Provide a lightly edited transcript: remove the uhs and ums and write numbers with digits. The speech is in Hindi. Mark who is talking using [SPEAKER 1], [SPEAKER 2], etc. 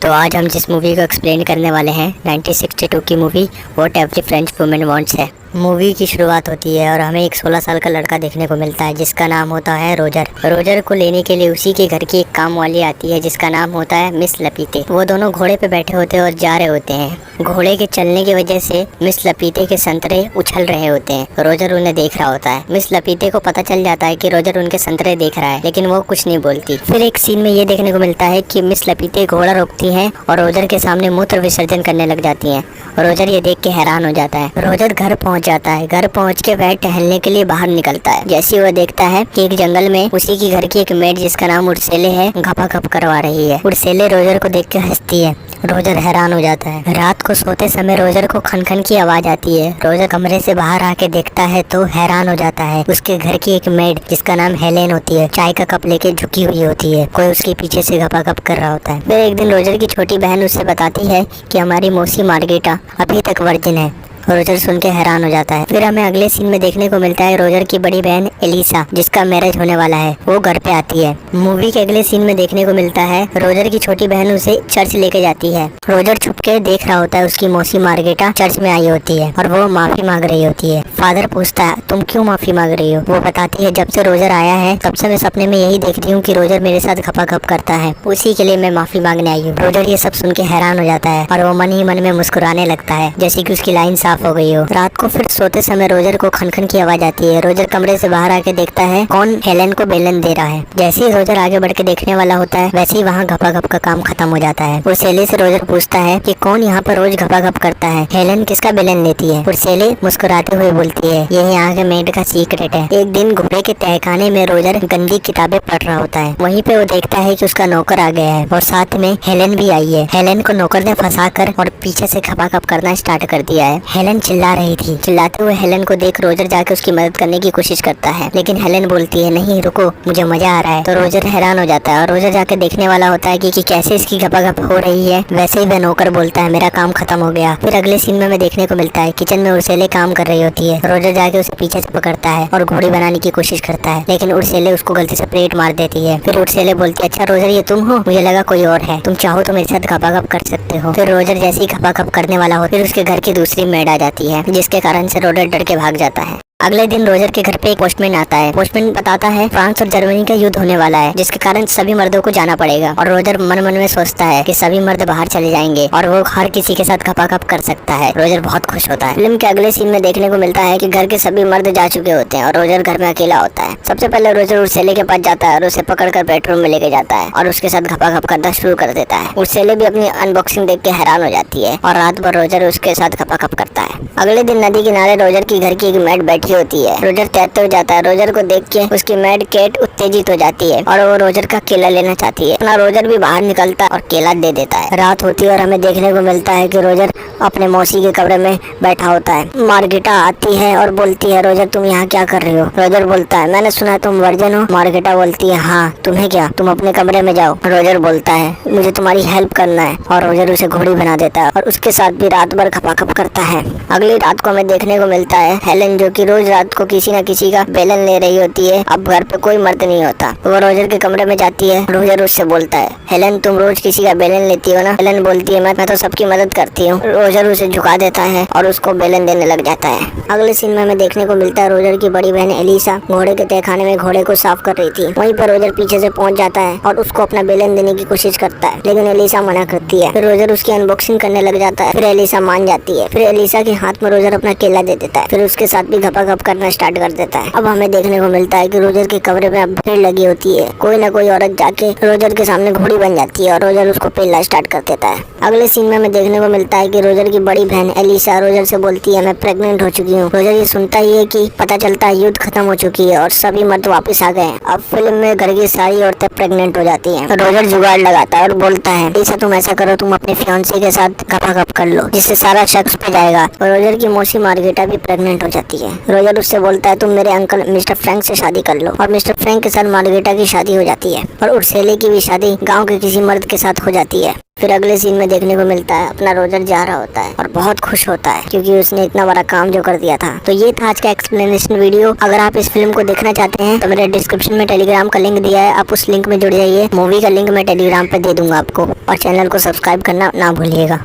[SPEAKER 1] तो आज हम जिस मूवी को एक्सप्लेन करने वाले हैं 1962 की movie what every French woman wants है। मूवी की शुरुआत होती है और हमें एक 16 साल का लड़का देखने को मिलता है जिसका नाम होता है रोजर। रोजर को लेने के लिए उसी के घर की एक काम वाली आती है जिसका नाम होता है मिस लपीते। वो दोनों घोड़े पे बैठे होते हैं और जा रहे होते हैं। घोड़े के चलने की वजह से मिस लपीते के संतरे उछल रहे होते हैं। रोजर उन्हें देख रहा होता है। मिस लपीते को पता चल जाता है कि रोजर उनके संतरे देख रहा है, लेकिन वो कुछ नहीं बोलती। फिर एक सीन में ये देखने को मिलता है कि मिस लपीते घोड़ा रोकती हैं और रोजर के सामने मूत्र विसर्जन करने लग जाती हैं। रोजर ये देख के हैरान हो जाता है। रोजर घर पहुंच जाता है। घर पहुंच के वह टहलने के लिए बाहर निकलता है। जैसे वह देखता है कि एक जंगल में उसी की घर की एक मेड जिसका नाम उर्सेले है घपा घप करवा रही है। उर्सेले रोजर को देख के हंसती है। रोजर हैरान हो जाता है। रात को सोते समय रोजर को खनखन की आवाज आती है। रोजर कमरे से बाहर आके देखता है तो हैरान हो जाता है। उसके घर की एक मेड जिसका नाम हेलेन होती है चाय का कप लेके झुकी हुई होती है। कोई उसके पीछे से घपा घप कर रहा होता है। फिर एक दिन रोजर की छोटी बहन उससे बताती है कि हमारी मौसी मार्गेटा अभी तक वर्जिन है। रोजर सुन के हैरान हो जाता है। फिर हमें अगले सीन में देखने को मिलता है रोजर की बड़ी बहन एलिसा जिसका मैरिज होने वाला है, वो घर पे आती है। मूवी के अगले सीन में देखने को मिलता है रोजर की छोटी बहन उसे चर्च लेके जाती है। रोजर छुप के देख रहा होता है। उसकी मौसी मार्गेटा चर्च में आई होती है और वो माफी मांग रही होती है। फादर पूछता है तुम क्यों माफी मांग रही हो? वो बताती है जब से रोजर आया है तब से मैं सपने में यही देखती हूँ कि रोजर मेरे साथ घपा घप करता है, उसी के लिए मैं माफी मांगने आई हूँ। रोजर ये सब सुन के हैरान हो जाता है और वो मन ही मन में मुस्कुराने लगता है जैसे कि उसकी लाइन साफ हो गई हो। रात को फिर सोते समय रोजर को खनखन की आवाज आती है। रोजर कमरे से बाहर आके देखता है कौन हेलेन को बेलन दे रहा है। जैसे ही रोजर आगे बढ़ के देखने वाला होता है वैसे ही वहाँ घपा घप का काम खत्म हो जाता है। उर्सेले से रोजर पूछता है कि कौन यहाँ पर रोज घपा घप करता है, हेलेन किसका बेलन लेती है? उर्सेले मुस्कुराते हुए बोलती है ये यहाँ के मेड का सीक्रेट है। एक दिन घोड़े के तहखाने में रोजर गंदी किताबें पढ़ रहा होता है। वहीं पे वो देखता है कि उसका नौकर आ गया है और साथ में हेलेन भी आई है। हेलेन को नौकर ने फंसा कर और पीछे से घपा घप करना स्टार्ट कर दिया है। हेलेन चिल्ला रही थी। चिल्लाते हुए हेलेन को देख रोजर जाके उसकी मदद करने की कोशिश करता है, लेकिन हेलेन बोलती है नहीं रुको, मुझे मजा आ रहा है। तो रोजर हैरान हो जाता है और रोजर जाके देखने वाला होता है कि कैसे इसकी घपा घप हो रही है। वैसे ही वह नौकर बोलता है मेरा काम खत्म हो गया। फिर अगले सीन में हमें देखने को मिलता है किचन में उर्सेले काम कर रही होती है। रोजर जाके उसे पीछे से पकड़ता है और घोड़ी बनाने की कोशिश करता है, लेकिन उर्सेले उसको गलती से प्लेट मार देती है। फिर उर्सेले बोलती है अच्छा रोजर ये तुम हो, मुझे लगा कोई और है, तुम चाहो तो मेरे साथ घपा घप कर सकते हो। फिर रोजर जैसे ही घपा घप करने वाला हो फिर उसके घर की दूसरी मेड आ जाती है जिसके कारण से रोजर डर के भाग जाता है। अगले दिन रोजर के घर पे एक पोस्टमैन आता है। पोस्टमैन बताता है फ्रांस और जर्मनी का युद्ध होने वाला है जिसके कारण सभी मर्दों को जाना पड़ेगा और रोजर मन मन में सोचता है कि सभी मर्द बाहर चले जाएंगे और वो हर किसी के साथ घपा घप कर सकता है। रोजर बहुत खुश होता है। फिल्म के अगले सीन में देखने को मिलता है कि घर के सभी मर्द जा चुके होते हैं और रोजर घर में अकेला होता है। सबसे पहले रोजर उर्सेले के पास जाता है और उसे पकड़कर बेडरूम में लेके जाता है और उसके साथ घपा घप करना शुरू कर देता है। उर्सेले भी अपनी अनबॉक्सिंग देख के हैरान हो जाती है और रात भर रोजर उसके साथ घपा घप करता है। अगले दिन नदी किनारे रोजर की घर की एक मेड बैठी होती है। रोजर तैरते हो जाता है। रोजर को देख के उसकी मेड केट उत्तेजित हो जाती है और वो रोजर का केला लेना चाहती है। अपना रोजर भी बाहर निकलता है और केला दे देता है। रात होती है और हमें देखने को मिलता है कि रोजर अपने मौसी के कमरे में बैठा होता है। मार्गेटा आती है और बोलती है रोजर तुम यहाँ क्या कर रहे हो? रोजर बोलता है मैंने सुना है तुम वर्जिन हो। मार्गेटा बोलती है हाँ, तुम्हें क्या, तुम अपने कमरे में जाओ। रोजर बोलता है मुझे तुम्हारी हेल्प करना है और रोजर उसे घोड़ी बना देता है और उसके साथ भी रात भर खपा खप करता है। अगली रात को हमें देखने को मिलता है हेलेन जो कि रोज रात को किसी न किसी का बेलन ले रही होती है। अब घर पे कोई मर्द नहीं होता। वो रोजर के कमरे में जाती है। रोजर उससे बोलता है हेलेन तुम रोज किसी का बेलन लेती हो ना? हेलेन बोलती है मैं तो सबकी मदद करती हूँ। रोजर उसे झुका देता है और उसको बेलन देने लग जाता है। अगले सीन में हमें देखने को मिलता है रोजर की बड़ी बहन एलिसा घोड़े के तहखाने में घोड़े को साफ कर रही थी। वहीं पर रोजर पीछे से पहुंच जाता है और उसको अपना बेलन देने की कोशिश करता है, लेकिन एलिसा मना करती है। फिर रोजर उसकी अनबॉक्सिंग करने लग जाता है। फिर एलिसा मान जाती है। फिर एलिसा के हाथ में रोजर अपना केला दे देता है। फिर उसके साथ भी घपा घप करना स्टार्ट कर देता है। अब हमें देखने को मिलता है कि रोजर के कमरे में अब भीड़ लगी होती है। कोई ना कोई औरत जाके रोजर के सामने घोड़ी बन जाती है और रोजर उसको पेलना स्टार्ट कर देता है। अगले सीन में हमें देखने को मिलता है कि रोजर की बड़ी बहन एलिसा रोजर से बोलती है मैं प्रेग्नेंट हो चुकी हूँ। रोजर ये सुनता ही है कि पता चलता है युद्ध खत्म हो चुकी है और सभी मर्द वापस आ गए। अब फिल्म में घर की सारी औरतें प्रेग्नेंट हो जाती हैं। रोजर जुगाड़ लगाता है और बोलता है एलिसा तुम ऐसा करो, तुम अपने फियांसे के साथ घपा घप कर लो जिससे सारा शख्स पे जाएगा। और रोजर की मौसी मार्गेटा भी प्रेग्नेंट हो जाती है। रोजर उससे बोलता है तुम मेरे अंकल मिस्टर फ्रैंक से शादी कर लो और मिस्टर फ्रैंक के साथ मार्गेटा की शादी हो जाती है और उर्सेले की भी शादी गांव के किसी मर्द के साथ हो जाती है। फिर अगले सीन में देखने को मिलता है अपना रोजर जा रहा होता है और बहुत खुश होता है क्योंकि उसने इतना बड़ा काम जो कर दिया था। तो ये था आज का एक्सप्लेनेशन वीडियो। अगर आप इस फिल्म को देखना चाहते हैं तो मेरे डिस्क्रिप्शन में टेलीग्राम का लिंक दिया है, आप उस लिंक में जुड़ जाइए। मूवी का लिंक मैं टेलीग्राम पे दे दूंगा आपको, और चैनल को सब्सक्राइब करना ना भूलिएगा।